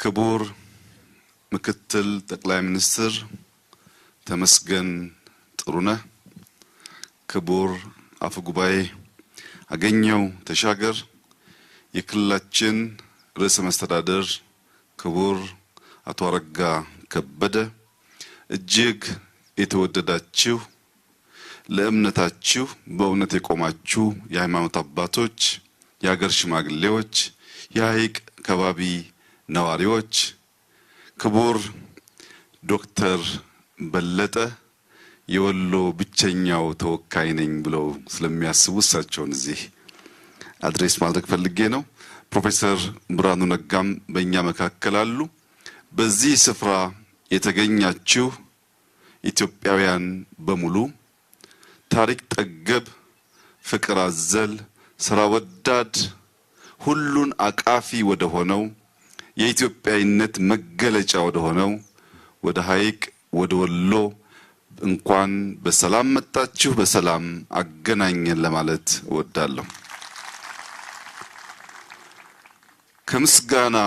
ክቡር ምክትል ጠቅላይ ሚኒስትር ተመስገን ጥሩነህ፣ ክቡር አፈ ጉባኤ አገኘሁ ተሻገር፣ የክልላችን ርዕሰ መስተዳድር ክቡር አቶ አረጋ ከበደ፣ እጅግ የተወደዳችሁ ለእምነታችሁ በእውነት የቆማችሁ የሃይማኖት አባቶች፣ የሀገር ሽማግሌዎች፣ የሐይቅ ከባቢ ነዋሪዎች፣ ክቡር ዶክተር በለጠ የወሎ ብቸኛው ተወካይ ነኝ ብለው ስለሚያስቡ እሳቸውን እዚህ አድሬስ ማድረግ ፈልጌ ነው። ፕሮፌሰር ብርሃኑ ነጋም በእኛ መካከል አሉ። በዚህ ስፍራ የተገኛችሁ ኢትዮጵያውያን በሙሉ ታሪክ ጠገብ፣ ፍቅር አዘል፣ ስራ ወዳድ፣ ሁሉን አቃፊ ወደ ሆነው የኢትዮጵያዊነት መገለጫ ወደ ሆነው ወደ ሐይቅ ወደ ወሎ እንኳን በሰላም መጣችሁ፣ በሰላም አገናኘን ለማለት እወዳለሁ። ከምስጋና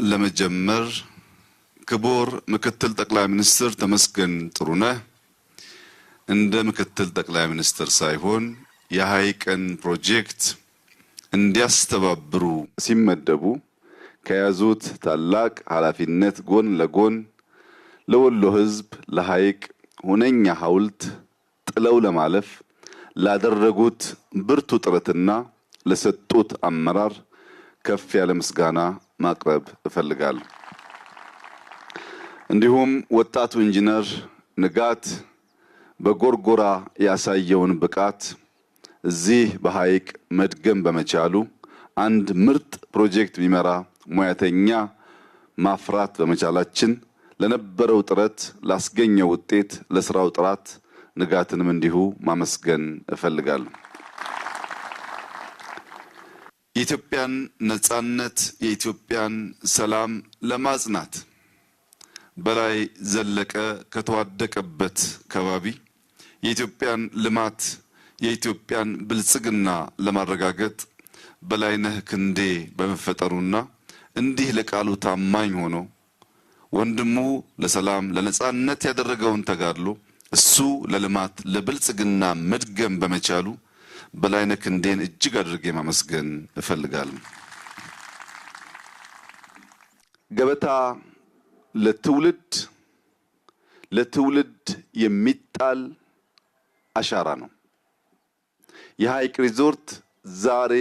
ለመጀመር ክቡር ምክትል ጠቅላይ ሚኒስትር ተመስገን ጥሩነህ እንደ ምክትል ጠቅላይ ሚኒስትር ሳይሆን የሐይቅን ፕሮጀክት እንዲያስተባብሩ ሲመደቡ ከያዙት ታላቅ ኃላፊነት ጎን ለጎን ለወሎ ሕዝብ ለሐይቅ ሁነኛ ሐውልት ጥለው ለማለፍ ላደረጉት ብርቱ ጥረትና ለሰጡት አመራር ከፍ ያለ ምስጋና ማቅረብ እፈልጋለሁ። እንዲሁም ወጣቱ ኢንጂነር ንጋት በጎርጎራ ያሳየውን ብቃት እዚህ በሐይቅ መድገም በመቻሉ አንድ ምርጥ ፕሮጀክት ቢመራ ሙያተኛ ማፍራት በመቻላችን ለነበረው ጥረት ላስገኘው ውጤት ለስራው ጥራት ንጋትንም እንዲሁ ማመስገን እፈልጋለሁ። የኢትዮጵያን ነጻነት የኢትዮጵያን ሰላም ለማጽናት በላይ ዘለቀ ከተዋደቀበት ከባቢ የኢትዮጵያን ልማት የኢትዮጵያን ብልጽግና ለማረጋገጥ በላይነህ ክንዴ በመፈጠሩና እንዲህ ለቃሉ ታማኝ ሆኖ ወንድሙ ለሰላም ለነጻነት ያደረገውን ተጋድሎ እሱ ለልማት ለብልጽግና መድገም በመቻሉ በላይነህ ክንዴን እጅግ አድርጌ ማመስገን እፈልጋለሁ። ገበታ ለትውልድ የሚጣል አሻራ ነው። የሐይቅ ሪዞርት ዛሬ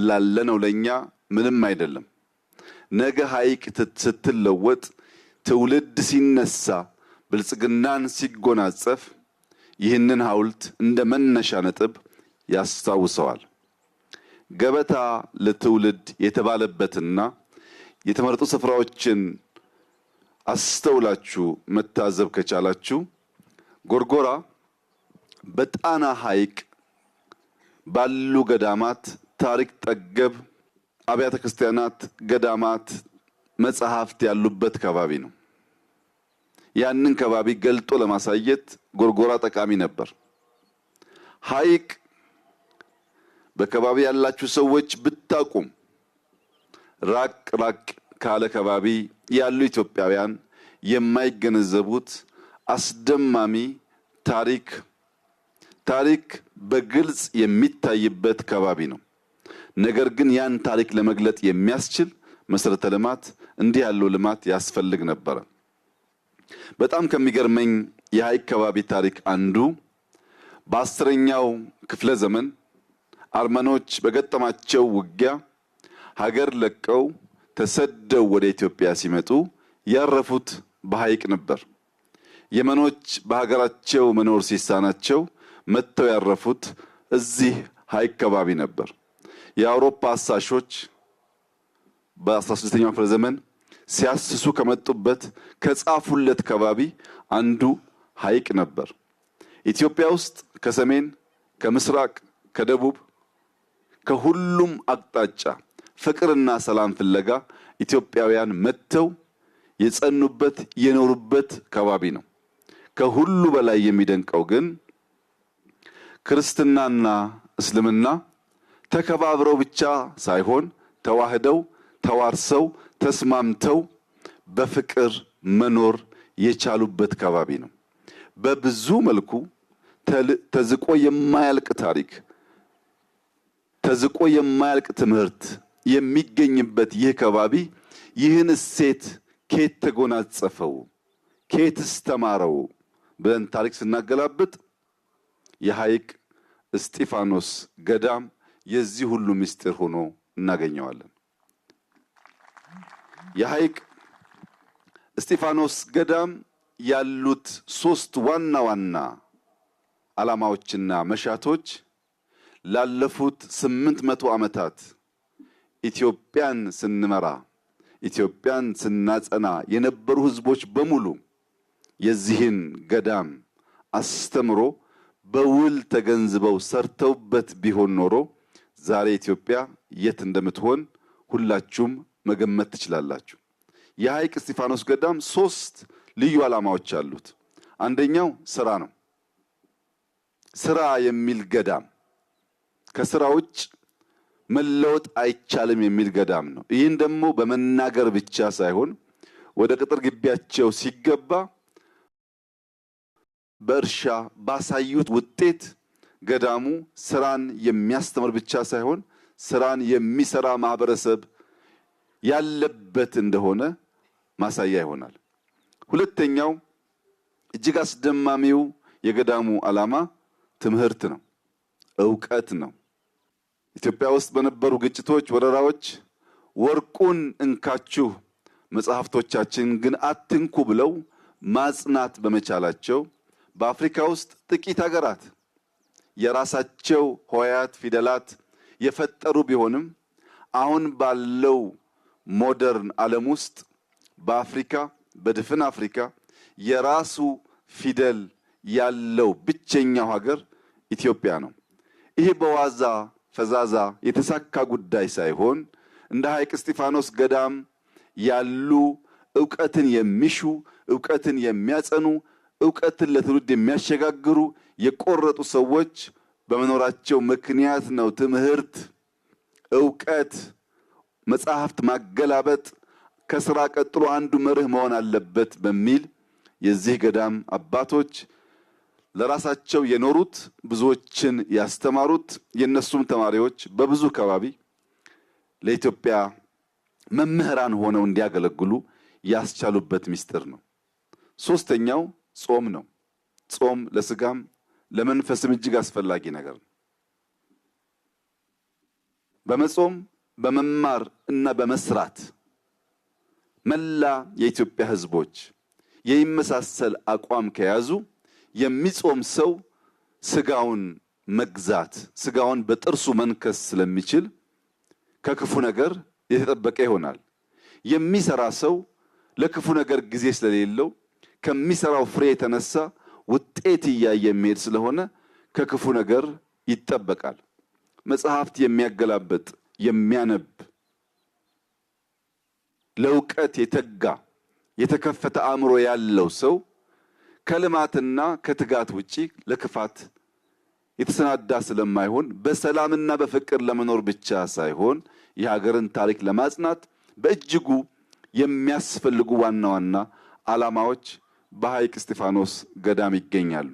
ላለነው ለኛ ምንም አይደለም። ነገ ሐይቅ ስትለወጥ ትውልድ ሲነሳ ብልጽግናን ሲጎናጸፍ ይህንን ሐውልት እንደ መነሻ ነጥብ ያስታውሰዋል። ገበታ ለትውልድ የተባለበትና የተመረጡ ስፍራዎችን አስተውላችሁ መታዘብ ከቻላችሁ ጎርጎራ በጣና ሐይቅ ባሉ ገዳማት ታሪክ ጠገብ አብያተ ክርስቲያናት፣ ገዳማት፣ መጻሕፍት ያሉበት ከባቢ ነው። ያንን ከባቢ ገልጦ ለማሳየት ጎርጎራ ጠቃሚ ነበር። ሐይቅ በከባቢ ያላችሁ ሰዎች ብታቁም ራቅ ካለ ከባቢ ያሉ ኢትዮጵያውያን የማይገነዘቡት አስደማሚ ታሪክ በግልጽ የሚታይበት ከባቢ ነው። ነገር ግን ያን ታሪክ ለመግለጥ የሚያስችል መሰረተ ልማት እንዲህ ያለው ልማት ያስፈልግ ነበር። በጣም ከሚገርመኝ የሐይቅ ከባቢ ታሪክ አንዱ በ10ኛው ክፍለ ዘመን አርመኖች በገጠማቸው ውጊያ ሀገር ለቀው ተሰደው ወደ ኢትዮጵያ ሲመጡ ያረፉት በሐይቅ ነበር። የመኖች በሀገራቸው መኖር ሲሳናቸው መጥተው ያረፉት እዚህ ሐይቅ ከባቢ ነበር። የአውሮፓ አሳሾች በ16ኛው ክፍለ ዘመን ሲያስሱ ከመጡበት ከጻፉለት ከባቢ አንዱ ሐይቅ ነበር። ኢትዮጵያ ውስጥ ከሰሜን፣ ከምስራቅ፣ ከደቡብ ከሁሉም አቅጣጫ ፍቅርና ሰላም ፍለጋ ኢትዮጵያውያን መጥተው የጸኑበት የኖሩበት ከባቢ ነው። ከሁሉ በላይ የሚደንቀው ግን ክርስትናና እስልምና ተከባብረው ብቻ ሳይሆን ተዋህደው ተዋርሰው ተስማምተው በፍቅር መኖር የቻሉበት ከባቢ ነው። በብዙ መልኩ ተዝቆ የማያልቅ ታሪክ፣ ተዝቆ የማያልቅ ትምህርት የሚገኝበት ይህ ከባቢ ይህን እሴት ከየት ተጎናጸፈው፣ ከየትስ ተማረው ብለን ታሪክ ስናገላብጥ የሐይቅ እስጢፋኖስ ገዳም የዚህ ሁሉ ምስጢር ሆኖ እናገኘዋለን። የሐይቅ እስጢፋኖስ ገዳም ያሉት ሶስት ዋና ዋና ዓላማዎችና መሻቶች ላለፉት 800 ዓመታት ኢትዮጵያን ስንመራ ኢትዮጵያን ስናጸና የነበሩ ህዝቦች በሙሉ የዚህን ገዳም አስተምሮ በውል ተገንዝበው ሰርተውበት ቢሆን ኖሮ ዛሬ ኢትዮጵያ የት እንደምትሆን ሁላችሁም መገመት ትችላላችሁ። የሐይቅ እስጢፋኖስ ገዳም ሶስት ልዩ ዓላማዎች አሉት። አንደኛው ስራ ነው። ስራ የሚል ገዳም፣ ከስራ ውጭ መለወጥ አይቻልም የሚል ገዳም ነው። ይህን ደግሞ በመናገር ብቻ ሳይሆን ወደ ቅጥር ግቢያቸው ሲገባ በእርሻ ባሳዩት ውጤት ገዳሙ ስራን የሚያስተምር ብቻ ሳይሆን ስራን የሚሰራ ማህበረሰብ ያለበት እንደሆነ ማሳያ ይሆናል። ሁለተኛው እጅግ አስደማሚው የገዳሙ ዓላማ ትምህርት ነው፣ ዕውቀት ነው። ኢትዮጵያ ውስጥ በነበሩ ግጭቶች፣ ወረራዎች ወርቁን እንካችሁ መጽሐፍቶቻችን ግን አትንኩ ብለው ማጽናት በመቻላቸው በአፍሪካ ውስጥ ጥቂት ሀገራት የራሳቸው ሆሄያት ፊደላት የፈጠሩ ቢሆንም አሁን ባለው ሞደርን ዓለም ውስጥ በአፍሪካ በድፍን አፍሪካ የራሱ ፊደል ያለው ብቸኛው ሀገር ኢትዮጵያ ነው። ይሄ በዋዛ ፈዛዛ የተሳካ ጉዳይ ሳይሆን እንደ ሐይቅ እስጢፋኖስ ገዳም ያሉ ዕውቀትን የሚሹ ዕውቀትን የሚያጸኑ ዕውቀትን ለትውልድ የሚያሸጋግሩ የቆረጡ ሰዎች በመኖራቸው ምክንያት ነው ትምህርት፣ ዕውቀት፣ መጽሐፍት ማገላበጥ ከስራ ቀጥሎ አንዱ መርህ መሆን አለበት በሚል የዚህ ገዳም አባቶች ለራሳቸው የኖሩት ብዙዎችን ያስተማሩት የነሱም ተማሪዎች በብዙ ከባቢ ለኢትዮጵያ መምህራን ሆነው እንዲያገለግሉ ያስቻሉበት ምስጢር ነው። ሶስተኛው ጾም ነው። ጾም ለስጋም ለመንፈስም እጅግ አስፈላጊ ነገር ነው። በመጾም በመማር እና በመስራት መላ የኢትዮጵያ ህዝቦች የሚመሳሰል አቋም ከያዙ የሚጾም ሰው ስጋውን መግዛት ስጋውን በጥርሱ መንከስ ስለሚችል ከክፉ ነገር የተጠበቀ ይሆናል። የሚሰራ ሰው ለክፉ ነገር ጊዜ ስለሌለው ከሚሰራው ፍሬ የተነሳ ውጤት እያየ የሚሄድ ስለሆነ ከክፉ ነገር ይጠበቃል። መጽሐፍት የሚያገላብጥ የሚያነብ ለዕውቀት የተጋ የተከፈተ አእምሮ ያለው ሰው ከልማትና ከትጋት ውጪ ለክፋት የተሰናዳ ስለማይሆን በሰላምና በፍቅር ለመኖር ብቻ ሳይሆን የሀገርን ታሪክ ለማጽናት በእጅጉ የሚያስፈልጉ ዋና ዋና ዓላማዎች በሐይቅ እስጢፋኖስ ገዳም ይገኛሉ።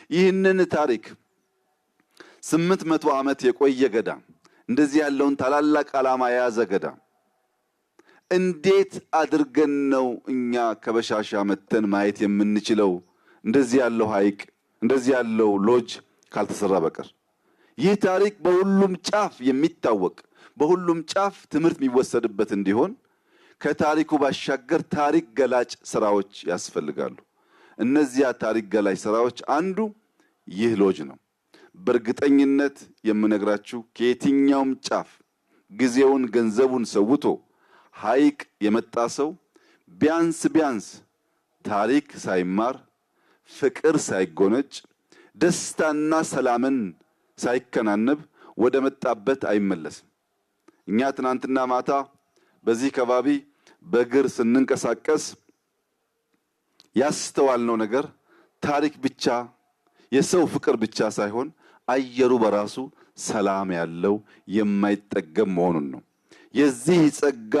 ይህንን ታሪክ 800 ዓመት የቆየ ገዳም፣ እንደዚህ ያለውን ታላላቅ ዓላማ የያዘ ገዳም እንዴት አድርገን ነው እኛ ከበሻሻ መተን ማየት የምንችለው? እንደዚህ ያለው ሐይቅ እንደዚህ ያለው ሎጅ ካልተሰራ በቀር ይህ ታሪክ በሁሉም ጫፍ የሚታወቅ በሁሉም ጫፍ ትምህርት የሚወሰድበት እንዲሆን ከታሪኩ ባሻገር ታሪክ ገላጭ ስራዎች ያስፈልጋሉ። እነዚያ ታሪክ ገላጭ ስራዎች አንዱ ይህ ሎጅ ነው። በእርግጠኝነት የምነግራችሁ ከየትኛውም ጫፍ ጊዜውን ገንዘቡን ሰውቶ ሐይቅ የመጣ ሰው ቢያንስ ታሪክ ሳይማር ፍቅር ሳይጎነጭ ደስታና ሰላምን ሳይከናነብ ወደ መጣበት አይመለስም። እኛ ትናንትና ማታ በዚህ ከባቢ በእግር ስንንቀሳቀስ ያስተዋልነው ነገር ታሪክ ብቻ የሰው ፍቅር ብቻ ሳይሆን አየሩ በራሱ ሰላም ያለው የማይጠገም መሆኑን ነው። የዚህ ጸጋ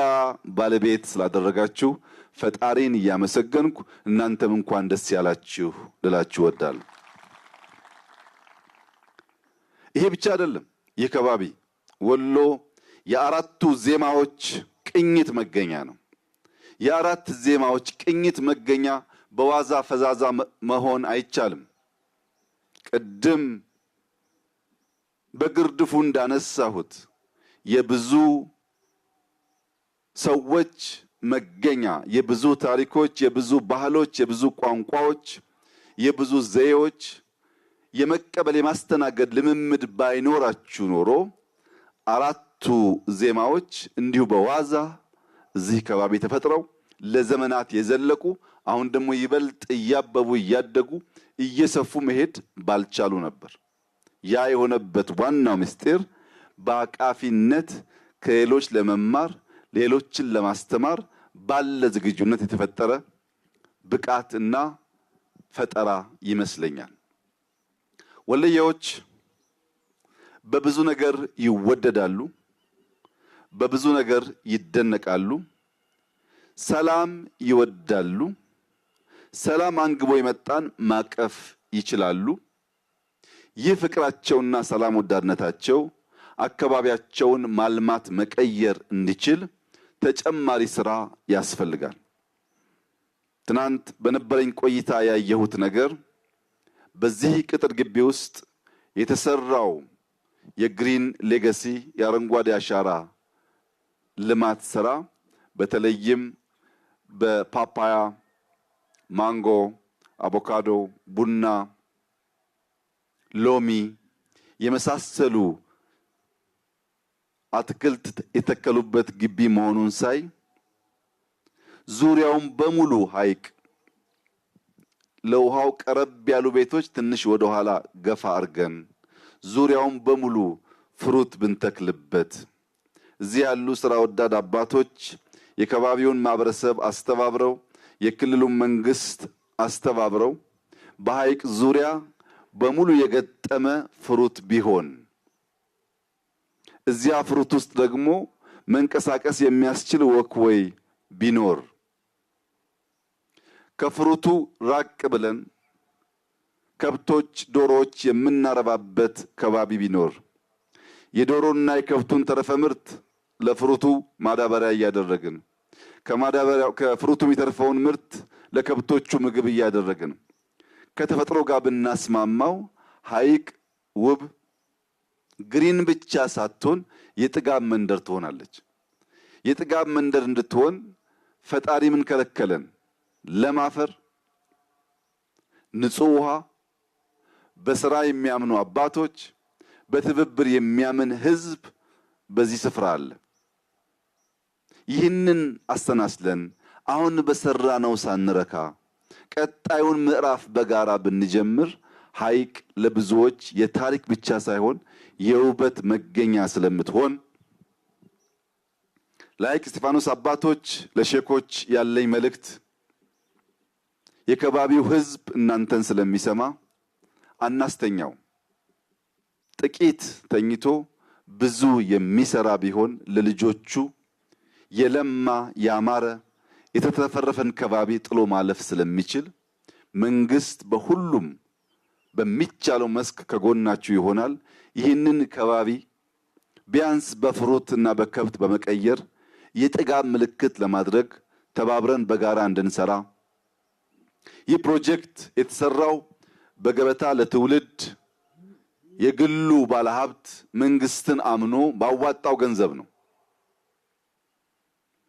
ባለቤት ስላደረጋችሁ ፈጣሪን እያመሰገንኩ እናንተም እንኳን ደስ ያላችሁ ልላችሁ እወዳለሁ። ይሄ ብቻ አይደለም። ይህ ከባቢ ወሎ የአራቱ ዜማዎች ቅኝት መገኛ ነው። የአራት ዜማዎች ቅኝት መገኛ በዋዛ ፈዛዛ መሆን አይቻልም። ቅድም በግርድፉ እንዳነሳሁት የብዙ ሰዎች መገኛ፣ የብዙ ታሪኮች፣ የብዙ ባህሎች፣ የብዙ ቋንቋዎች፣ የብዙ ዘዬዎች የመቀበል የማስተናገድ ልምምድ ባይኖራችሁ ኖሮ አራቱ ዜማዎች እንዲሁ በዋዛ እዚህ ከባቢ ተፈጥረው ለዘመናት የዘለቁ አሁን ደግሞ ይበልጥ እያበቡ እያደጉ እየሰፉ መሄድ ባልቻሉ ነበር። ያ የሆነበት ዋናው ምስጢር በአቃፊነት ከሌሎች ለመማር ሌሎችን ለማስተማር ባለ ዝግጁነት የተፈጠረ ብቃትና ፈጠራ ይመስለኛል። ወሎዬዎች በብዙ ነገር ይወደዳሉ፣ በብዙ ነገር ይደነቃሉ፣ ሰላም ይወዳሉ። ሰላም አንግቦ የመጣን ማቀፍ ይችላሉ። ይህ ፍቅራቸውና ሰላም ወዳድነታቸው አካባቢያቸውን ማልማት መቀየር እንዲችል ተጨማሪ ስራ ያስፈልጋል። ትናንት በነበረኝ ቆይታ ያየሁት ነገር በዚህ ቅጥር ግቢ ውስጥ የተሰራው የግሪን ሌጋሲ የአረንጓዴ አሻራ ልማት ስራ በተለይም በፓፓያ፣ ማንጎ፣ አቮካዶ፣ ቡና፣ ሎሚ የመሳሰሉ አትክልት የተከሉበት ግቢ መሆኑን ሳይ ዙሪያውን በሙሉ ሐይቅ፣ ለውሃው ቀረብ ያሉ ቤቶች ትንሽ ወደ ኋላ ገፋ አርገን ዙሪያውን በሙሉ ፍሩት ብንተክልበት፣ እዚህ ያሉ ስራ ወዳድ አባቶች የከባቢውን ማህበረሰብ አስተባብረው የክልሉን መንግስት አስተባብረው በሐይቅ ዙሪያ በሙሉ የገጠመ ፍሩት ቢሆን፣ እዚያ ፍሩት ውስጥ ደግሞ መንቀሳቀስ የሚያስችል ወክወይ ቢኖር፣ ከፍሩቱ ራቅ ብለን ከብቶች፣ ዶሮዎች የምናረባበት ከባቢ ቢኖር፣ የዶሮና የከብቱን ተረፈ ምርት ለፍሩቱ ማዳበሪያ እያደረግን ከፍሩቱ የሚተርፈውን ምርት ለከብቶቹ ምግብ እያደረግን ከተፈጥሮ ጋር ብናስማማው ሐይቅ ውብ ግሪን ብቻ ሳትሆን የጥጋብ መንደር ትሆናለች። የጥጋብ መንደር እንድትሆን ፈጣሪ ምን ከለከለን? ለም አፈር፣ ንጹህ ውሃ፣ በስራ የሚያምኑ አባቶች፣ በትብብር የሚያምን ህዝብ በዚህ ስፍራ አለ። ይህንን አሰናስለን አሁን በሰራነው ሳንረካ ቀጣዩን ምዕራፍ በጋራ ብንጀምር ሐይቅ ለብዙዎች የታሪክ ብቻ ሳይሆን የውበት መገኛ ስለምትሆን ለሐይቅ እስጢፋኖስ አባቶች፣ ለሼኮች ያለኝ መልእክት የከባቢው ህዝብ እናንተን ስለሚሰማ አናስተኛው። ጥቂት ተኝቶ ብዙ የሚሰራ ቢሆን ለልጆቹ የለማ ያማረ የተተፈረፈን ከባቢ ጥሎ ማለፍ ስለሚችል መንግስት በሁሉም በሚቻለው መስክ ከጎናችሁ ይሆናል። ይህንን ከባቢ ቢያንስ በፍሩት እና በከብት በመቀየር የጥጋብ ምልክት ለማድረግ ተባብረን በጋራ እንድንሰራ፣ ይህ ፕሮጀክት የተሰራው በገበታ ለትውልድ የግሉ ባለሀብት መንግስትን አምኖ ባዋጣው ገንዘብ ነው።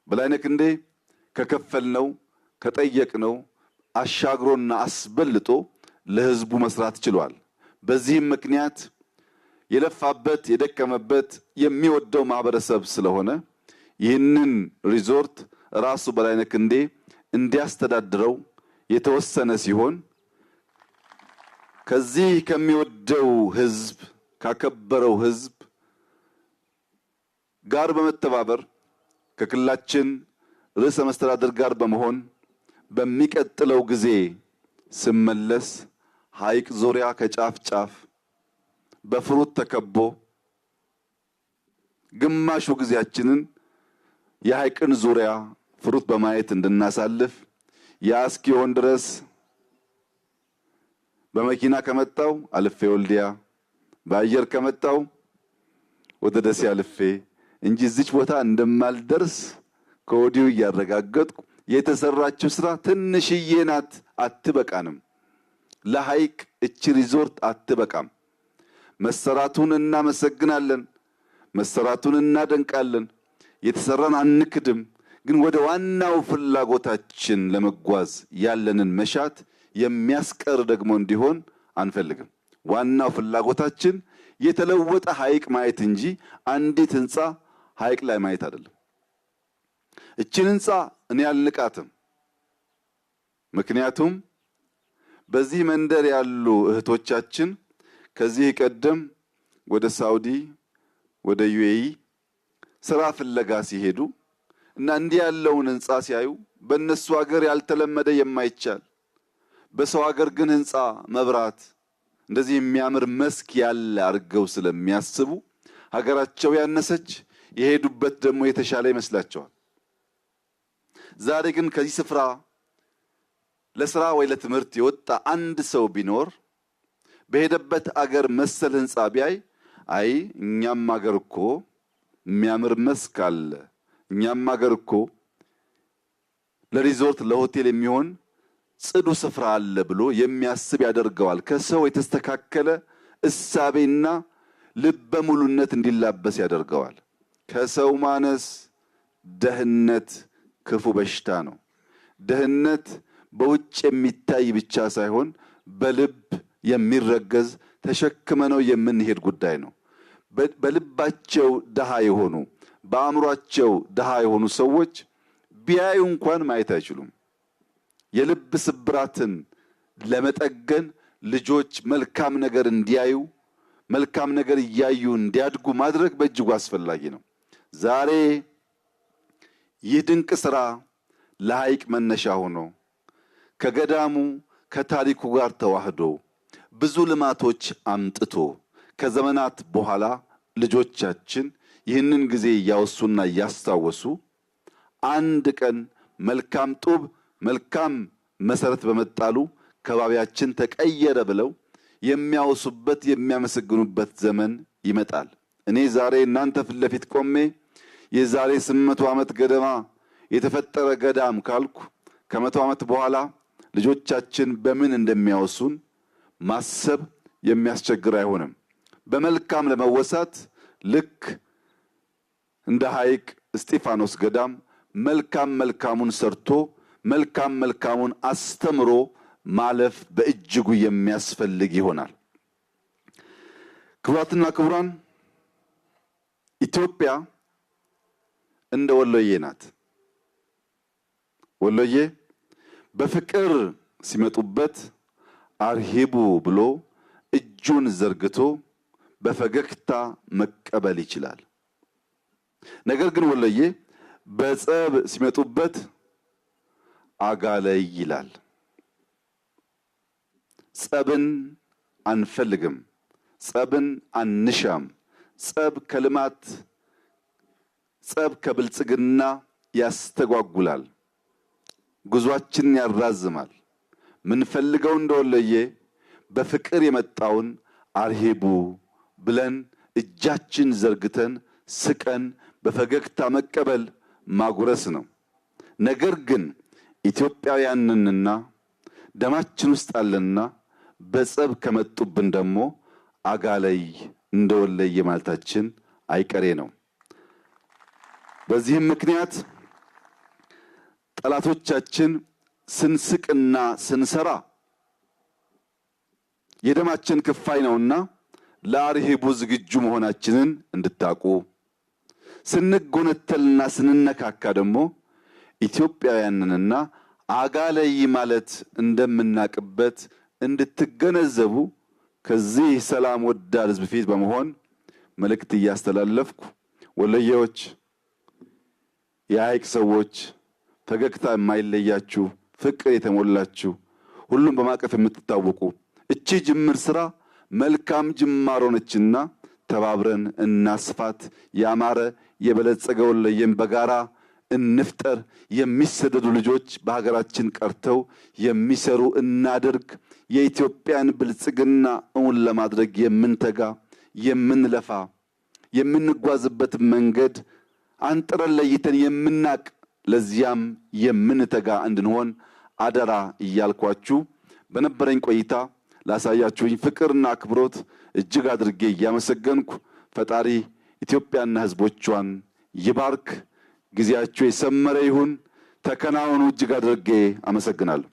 በላይነህ ክንዴ ከከፈልነው ከጠየቅነው አሻግሮና አስበልጦ ለህዝቡ መስራት ችሏል። በዚህም ምክንያት የለፋበት የደከመበት የሚወደው ማህበረሰብ ስለሆነ ይህንን ሪዞርት ራሱ በላይነህ ክንዴ እንዲያስተዳድረው የተወሰነ ሲሆን ከዚህ ከሚወደው ህዝብ ካከበረው ህዝብ ጋር በመተባበር ከክልላችን ርዕሰ መስተዳድር ጋር በመሆን በሚቀጥለው ጊዜ ስመለስ ሐይቅ ዙሪያ ከጫፍ ጫፍ በፍሩት ተከቦ ግማሹ ጊዜያችንን የሐይቅን ዙሪያ ፍሩት በማየት እንድናሳልፍ ያ እስኪሆን ድረስ በመኪና ከመጣው አልፌ ወልዲያ በአየር ከመጣው ወደ ደሴ አልፌ እንጂ እዚች ቦታ እንደማልደርስ ከወዲሁ እያረጋገጥኩ የተሰራችው ስራ ትንሽዬ ናት፣ አትበቃንም። ለሐይቅ እቺ ሪዞርት አትበቃም። መሰራቱን እናመሰግናለን፣ መሰራቱን እናደንቃለን፣ የተሰራን አንክድም። ግን ወደ ዋናው ፍላጎታችን ለመጓዝ ያለንን መሻት የሚያስቀር ደግሞ እንዲሆን አንፈልግም። ዋናው ፍላጎታችን የተለወጠ ሐይቅ ማየት እንጂ አንዲት ህንጻ ሐይቅ ላይ ማየት አይደለም። እቺን ህንጻ እኔ አልንቃትም። ምክንያቱም በዚህ መንደር ያሉ እህቶቻችን ከዚህ ቀደም ወደ ሳውዲ ወደ ዩኤኢ ስራ ፍለጋ ሲሄዱ እና እንዲህ ያለውን ህንጻ ሲያዩ በእነሱ ሀገር ያልተለመደ የማይቻል በሰው ሀገር ግን ህንጻ መብራት እንደዚህ የሚያምር መስክ ያለ አድርገው ስለሚያስቡ ሀገራቸው ያነሰች የሄዱበት ደግሞ የተሻለ ይመስላቸዋል። ዛሬ ግን ከዚህ ስፍራ ለስራ ወይ ለትምህርት የወጣ አንድ ሰው ቢኖር በሄደበት አገር መሰል ህንጻ ቢያይ አይ እኛም አገር እኮ የሚያምር መስክ አለ፣ እኛም አገር እኮ ለሪዞርት ለሆቴል የሚሆን ጽዱ ስፍራ አለ ብሎ የሚያስብ ያደርገዋል። ከሰው የተስተካከለ እሳቤና ልበ ሙሉነት እንዲላበስ ያደርገዋል። ከሰው ማነስ ደህነት ክፉ በሽታ ነው። ደህነት በውጭ የሚታይ ብቻ ሳይሆን በልብ የሚረገዝ ተሸክመነው የምንሄድ ጉዳይ ነው። በልባቸው ደሃ የሆኑ በአእምሯቸው ደሃ የሆኑ ሰዎች ቢያዩ እንኳን ማየት አይችሉም። የልብ ስብራትን ለመጠገን ልጆች መልካም ነገር እንዲያዩ መልካም ነገር እያዩ እንዲያድጉ ማድረግ በእጅጉ አስፈላጊ ነው። ዛሬ ይህ ድንቅ ስራ ለሐይቅ መነሻ ሆኖ ከገዳሙ ከታሪኩ ጋር ተዋህዶ ብዙ ልማቶች አምጥቶ ከዘመናት በኋላ ልጆቻችን ይህንን ጊዜ እያወሱና እያስታወሱ አንድ ቀን መልካም ጡብ መልካም መሰረት በመጣሉ ከባቢያችን ተቀየረ ብለው የሚያወሱበት የሚያመሰግኑበት ዘመን ይመጣል። እኔ ዛሬ እናንተ ፊት ለፊት ቆሜ የዛሬ 800 ዓመት ገደማ የተፈጠረ ገዳም ካልኩ ከ100 ዓመት በኋላ ልጆቻችን በምን እንደሚያወሱን ማሰብ የሚያስቸግር አይሆንም። በመልካም ለመወሳት ልክ እንደ ሐይቅ እስጢፋኖስ ገዳም መልካም መልካሙን ሰርቶ መልካም መልካሙን አስተምሮ ማለፍ በእጅጉ የሚያስፈልግ ይሆናል። ክቡራትና ክቡራን፣ ኢትዮጵያ እንደ ወሎዬ ናት። ወሎዬ በፍቅር ሲመጡበት አርሂቡ ብሎ እጁን ዘርግቶ በፈገግታ መቀበል ይችላል። ነገር ግን ወሎዬ በጸብ ሲመጡበት አጋለይ ይላል። ጸብን አንፈልግም፣ ጸብን አንሻም። ጸብ ከልማት ጸብ ከብልጽግና ያስተጓጉላል፣ ጉዟችንን ያራዝማል። ምንፈልገው እንደወሎዬ በፍቅር የመጣውን አርሂቡ ብለን እጃችን ዘርግተን ስቀን በፈገግታ መቀበል ማጉረስ ነው። ነገር ግን ኢትዮጵያውያንንና ደማችን ውስጥ አለና በጸብ ከመጡብን ደግሞ አጋለይ እንደወለየ ማለታችን አይቀሬ ነው። በዚህም ምክንያት ጠላቶቻችን ስንስቅና ስንሰራ የደማችን ክፋይ ነውና ለአርሂቡ ዝግጁ መሆናችንን እንድታቁ፣ ስንጎነተልና ስንነካካ ደግሞ ኢትዮጵያውያንንና አጋለይ ማለት እንደምናቅበት እንድትገነዘቡ ከዚህ ሰላም ወዳድ ሕዝብ ፊት በመሆን መልእክት እያስተላለፍኩ ወሎዬዎች፣ የሐይቅ ሰዎች፣ ፈገግታ የማይለያችሁ ፍቅር የተሞላችሁ ሁሉም በማቀፍ የምትታወቁ እቺ ጅምር ስራ መልካም ጅማሮ ነችና ተባብረን እናስፋት። ያማረ የበለጸገ ወሎዬን በጋራ እንፍጠር። የሚሰደዱ ልጆች በሀገራችን ቀርተው የሚሰሩ እናድርግ። የኢትዮጵያን ብልጽግና እውን ለማድረግ የምንተጋ የምንለፋ የምንጓዝበት መንገድ አንጥረን ለይተን የምናቅ ለዚያም የምንተጋ እንድንሆን አደራ እያልኳችሁ በነበረኝ ቆይታ ላሳያችሁኝ ፍቅርና አክብሮት እጅግ አድርጌ እያመሰገንኩ ፈጣሪ ኢትዮጵያና ሕዝቦቿን ይባርክ። ጊዜያችሁ የሰመረ ይሁን። ተከናወኑ። እጅግ አድርጌ አመሰግናለሁ።